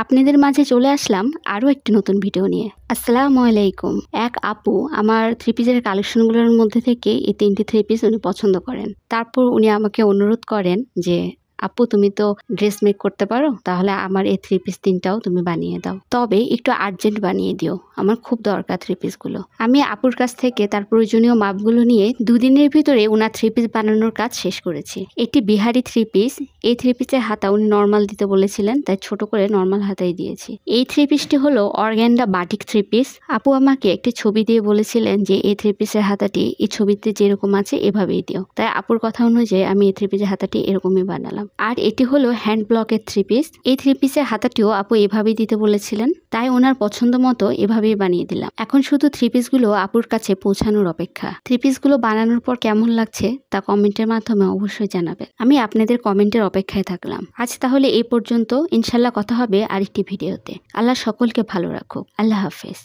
আপনাদের মাঝে চলে আসলাম আরও একটি নতুন ভিডিও নিয়ে। আসসালামু আলাইকুম। এক আপু আমার থ্রি পিসের কালেকশনগুলোর মধ্যে থেকে এই 3টি থ্রি পিস উনি পছন্দ করেন। তারপর উনি আমাকে অনুরোধ করেন যে আপু তুমি তো ড্রেস মেক করতে পারো, তাহলে আমার এই থ্রি পিস 3টাও তুমি বানিয়ে দাও, তবে একটু আর্জেন্ট বানিয়ে দিও, আমার খুব দরকার থ্রি পিসগুলো। আমি আপুর কাছ থেকে তার প্রয়োজনীয় মাপগুলো নিয়ে দুদিনের ভিতরে ওনার থ্রি পিস বানানোর কাজ শেষ করেছি। এটি বিহারি থ্রি পিস। এই থ্রি পিসের হাতা উনি নর্মাল দিতে বলেছিলেন, তাই ছোট করে নর্মাল হাতাই দিয়েছি। এই থ্রি পিসটি হলো অর্গ্যান্ডা বাটিক থ্রি পিস। আপু আমাকে একটি ছবি দিয়ে বলেছিলেন যে এই থ্রি পিসের হাতাটি এই ছবিতে যেরকম আছে এভাবেই দিও, তাই আপুর কথা অনুযায়ী আমি এই থ্রি পিসের হাতাটি এরকমই বানালাম। আর এটি হলো হ্যান্ড ব্লকের থ্রি পিস। এই থ্রি পিসের হাতাটিও আপু এভাবেই দিতে বলেছিলেন, তাই ওনার পছন্দ মতো এভাবেই বানিয়ে দিলাম। এখন শুধু থ্রি পিসগুলো আপুর কাছে পৌঁছানোর অপেক্ষা। থ্রি পিসগুলো বানানোর পর কেমন লাগছে তা কমেন্টের মাধ্যমে অবশ্যই জানাবেন। আমি আপনাদের কমেন্টের অপেক্ষায় থাকলাম। আজ তাহলে এই পর্যন্ত, ইনশাল্লাহ কথা হবে আরেকটি ভিডিওতে। আল্লাহ সকলকে ভালো রাখুক। আল্লাহ হাফেজ।